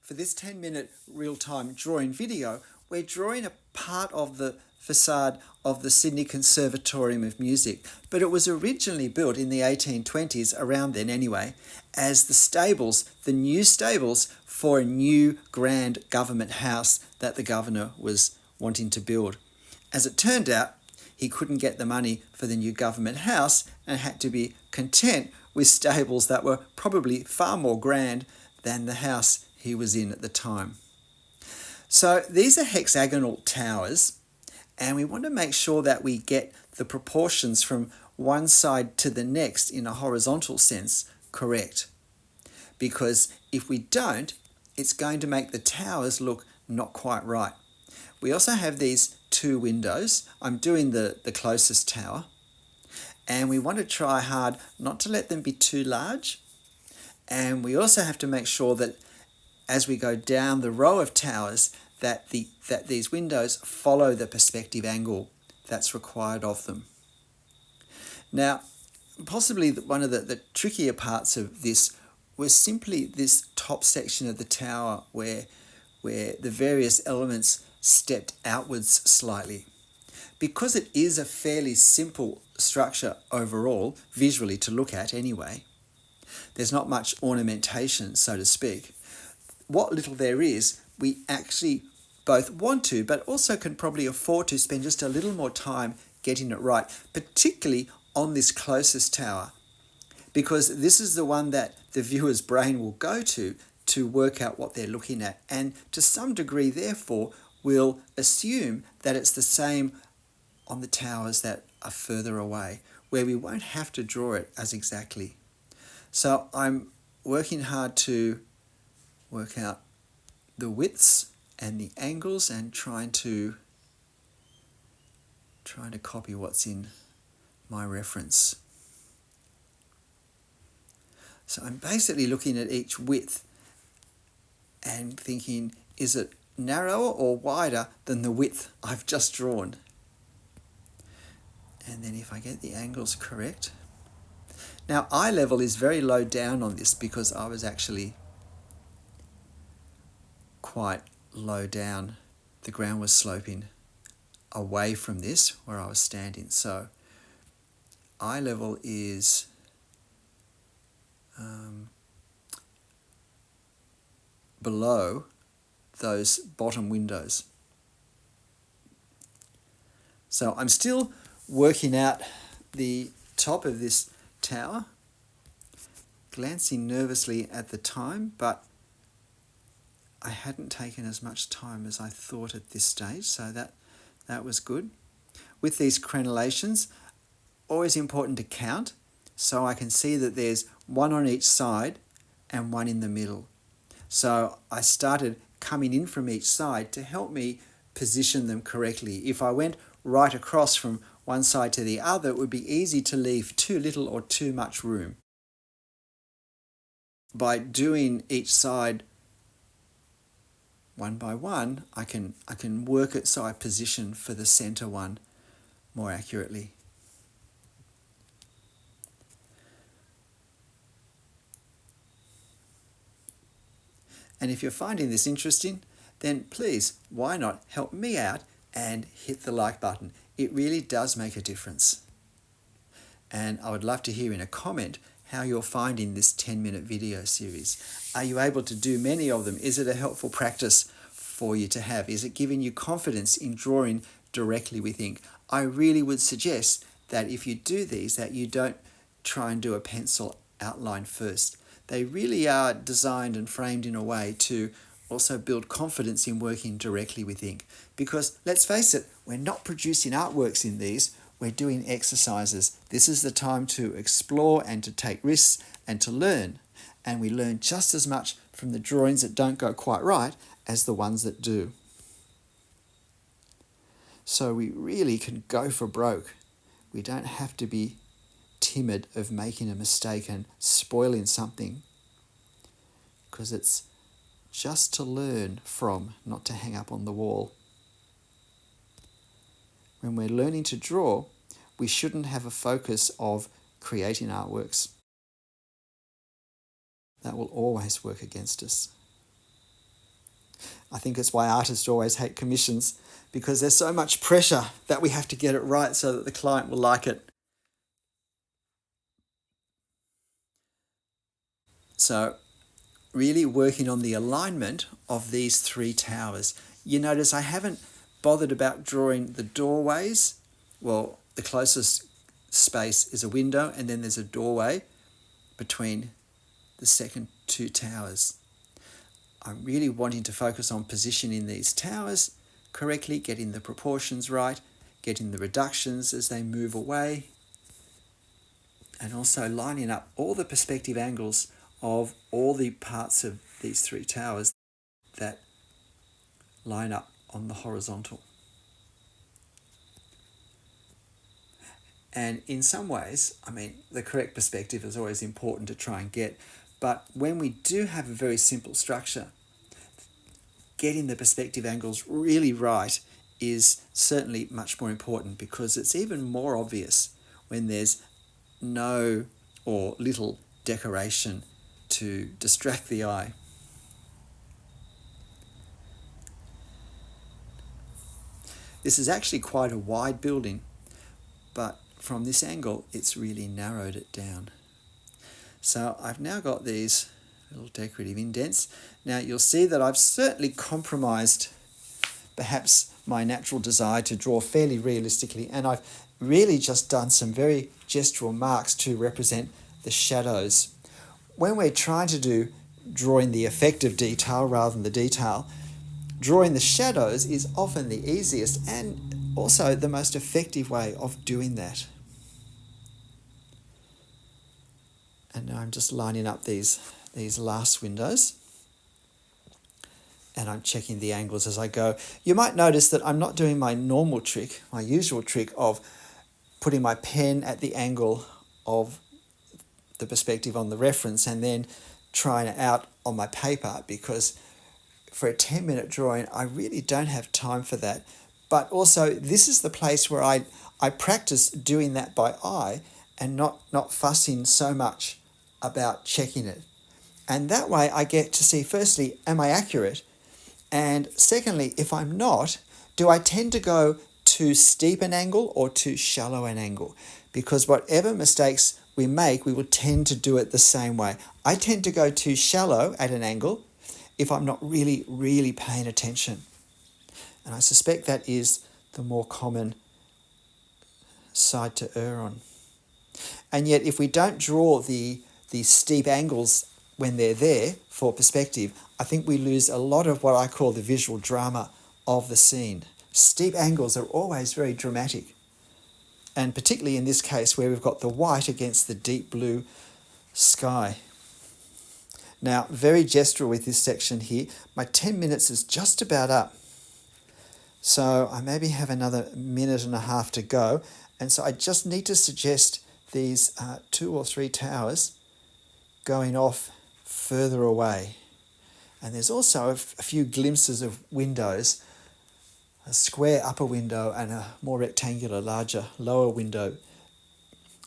For this 10-minute real-time drawing video, we're drawing a part of the facade of the Sydney Conservatorium of Music, but it was originally built in the 1820s, around then anyway, as the stables, the new stables for a new grand government house that the governor was wanting to build. As it turned out, he couldn't get the money for the new government house and had to be content with stables that were probably far more grand than the house he was in at the time. So these are hexagonal towers, and we want to make sure that we get the proportions from one side to the next in a horizontal sense correct. Because if we don't, it's going to make the towers look not quite right. We also have these two windows. I'm doing the closest tower. And we want to try hard not to let them be too large. And we also have to make sure that as we go down the row of towers, that these windows follow the perspective angle that's required of them. Now, possibly one of the trickier parts of this was simply this top section of the tower where the various elements stepped outwards slightly. Because it is a fairly simple structure overall, visually to look at anyway, there's not much ornamentation, so to speak. What little there is, we actually both want to, but also can probably afford to spend just a little more time getting it right, particularly on this closest tower, because this is the one that the viewer's brain will go to work out what they're looking at, and to some degree, therefore, will assume that it's the same on the towers that are further away, where we won't have to draw it as exactly. So I'm working hard to work out the widths and the angles and trying to copy what's in my reference. So I'm basically looking at each width and thinking, is it narrower or wider than the width I've just drawn? And then if I get the angles correct. Now eye level is very low down on this because I was actually quite low down. The ground was sloping away from this where I was standing. So eye level is below those bottom windows. So I'm still working out the top of this tower, glancing nervously at the time, but I hadn't taken as much time as I thought at this stage, so that was good. With these crenellations, always important to count, so I can see that there's one on each side and one in the middle. So I started coming in from each side to help me position them correctly. If I went right across from one side to the other, it would be easy to leave too little or too much room. By doing each side one by one, I can work it so I position for the center one more accurately. And if you're finding this interesting, then please, why not help me out and hit the like button? It really does make a difference. And I would love to hear in a comment how you're finding this 10-minute video series. Are you able to do many of them? Is it a helpful practice for you to have? Is it giving you confidence in drawing directly with ink? I really would suggest that if you do these, that you don't try and do a pencil outline first. They really are designed and framed in a way to also build confidence in working directly with ink. Because let's face it, we're not producing artworks in these, we're doing exercises. This is the time to explore and to take risks and to learn. And we learn just as much from the drawings that don't go quite right as the ones that do. So we really can go for broke. We don't have to be timid of making a mistake and spoiling something, because it's just to learn from, not to hang up on the wall. When we're learning to draw, we shouldn't have a focus of creating artworks. That will always work against us. I think it's why artists always hate commissions, because there's so much pressure that we have to get it right so that the client will like it. So really working on the alignment of these three towers. You notice I haven't bothered about drawing the doorways. Well, the closest space is a window, and then there's a doorway between the second two towers. I'm really wanting to focus on positioning these towers correctly, getting the proportions right, getting the reductions as they move away, and also lining up all the perspective angles of all the parts of these three towers that line up on the horizontal. And in some ways, I mean, the correct perspective is always important to try and get, but when we do have a very simple structure, getting the perspective angles really right is certainly much more important, because it's even more obvious when there's no or little decoration to distract the eye. This is actually quite a wide building, but from this angle, it's really narrowed it down. So I've now got these little decorative indents. Now you'll see that I've certainly compromised perhaps my natural desire to draw fairly realistically, and I've really just done some very gestural marks to represent the shadows. When we're trying to do drawing the effect of detail rather than the detail, drawing the shadows is often the easiest and also the most effective way of doing that. And now I'm just lining up these last windows, and I'm checking the angles as I go. You might notice that I'm not doing my normal trick, my usual trick of putting my pen at the angle of the perspective on the reference and then trying it out on my paper, because for a 10-minute drawing, I really don't have time for that. But also, this is the place where I practice doing that by eye and not fussing so much about checking it. And that way I get to see, firstly, am I accurate? And secondly, if I'm not, do I tend to go too steep an angle or too shallow an angle? Because whatever mistakes we make, we will tend to do it the same way. I tend to go too shallow at an angle if I'm not really, really paying attention. And I suspect that is the more common side to err on. And yet, if we don't draw the steep angles when they're there for perspective, I think we lose a lot of what I call the visual drama of the scene. Steep angles are always very dramatic. And particularly in this case where we've got the white against the deep blue sky. Now, very gestural with this section here. My 10 minutes is just about up. So I maybe have another minute and a half to go. And so I just need to suggest these 2 or 3 towers going off further away. And there's also a few glimpses of windows, a square upper window and a more rectangular, larger lower window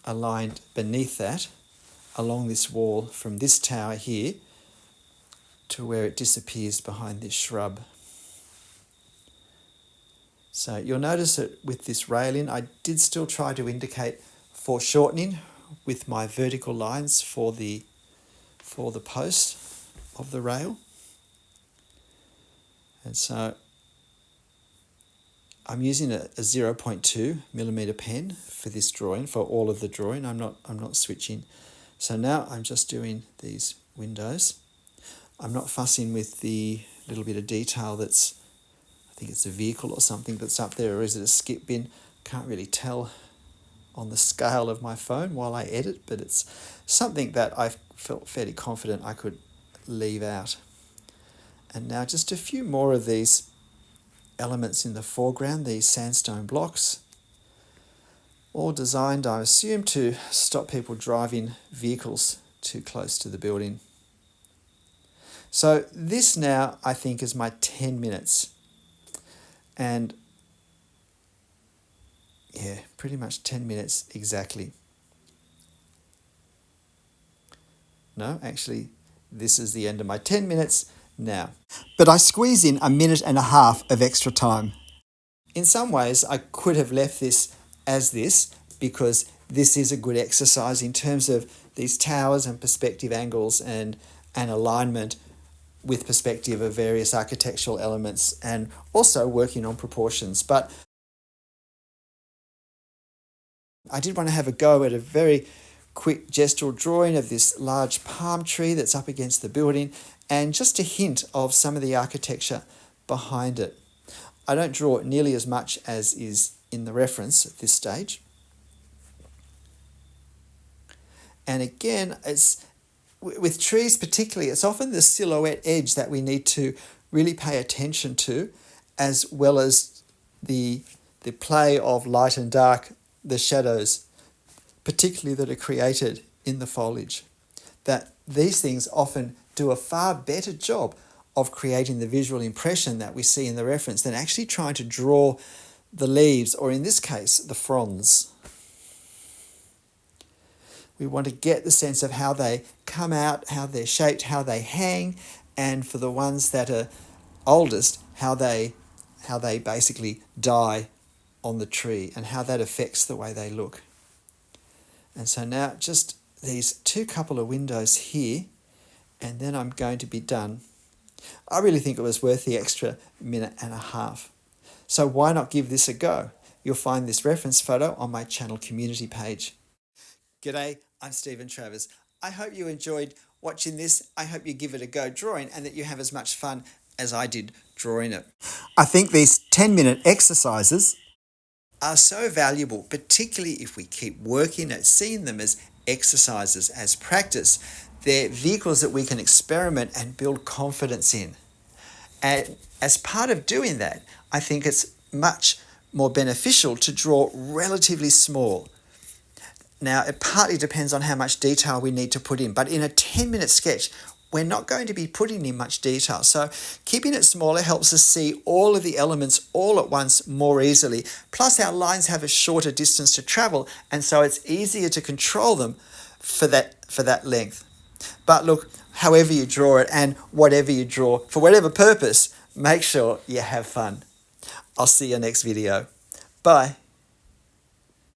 aligned beneath that along this wall from this tower here to where it disappears behind this shrub. So you'll notice that with this railing, I did still try to indicate foreshortening with my vertical lines for the post of the rail. And so I'm using a 0.2 millimeter pen for this drawing, for all of the drawing. I'm not switching. So now I'm just doing these windows. I'm not fussing with the little bit of detail that's, I think it's a vehicle or something that's up there, or is it a skip bin? Can't really tell on the scale of my phone while I edit, but it's something that I felt fairly confident I could leave out. And now just a few more of these elements in the foreground, these sandstone blocks, all designed, I assume, to stop people driving vehicles too close to the building. So this now, I think, is my 10 minutes. And yeah, pretty much 10 minutes exactly. No, actually, this is the end of my 10 minutes now. but I squeeze in 1.5 minutes of extra time. In some ways, I could have left this as this because this is a good exercise in terms of these towers and perspective angles and alignment with perspective of various architectural elements and also working on proportions. But I did want to have a go at a very quick gestural drawing of this large palm tree that's up against the building and just a hint of some of the architecture behind it. I don't draw nearly as much as is in the reference at this stage. And again, it's with trees particularly, it's often the silhouette edge that we need to really pay attention to, as well as the play of light and dark, the shadows, particularly that are created in the foliage. That these things often do a far better job of creating the visual impression that we see in the reference than actually trying to draw the leaves, or in this case, the fronds. We want to get the sense of how they come out, how they're shaped, how they hang, and for the ones that are oldest, how they basically die on the tree and how that affects the way they look. And so now just these two couple of windows here, and then I'm going to be done. I really think it was worth the extra 1.5 minutes. So why not give this a go? You'll find this reference photo on my channel community page. G'day, I'm Stephen Travers. I hope you enjoyed watching this. I hope you give it a go drawing and that you have as much fun as I did drawing it. I think these 10-minute exercises are so valuable, particularly if we keep working at seeing them as exercises, as practice. They're vehicles that we can experiment and build confidence in. And as part of doing that, I think it's much more beneficial to draw relatively small. Now, it partly depends on how much detail we need to put in, but in a 10-minute sketch, we're not going to be putting in much detail. So keeping it smaller helps us see all of the elements all at once more easily. Plus, our lines have a shorter distance to travel, and so it's easier to control them for that length. But look, however you draw it and whatever you draw, for whatever purpose, make sure you have fun. I'll see you next video. Bye.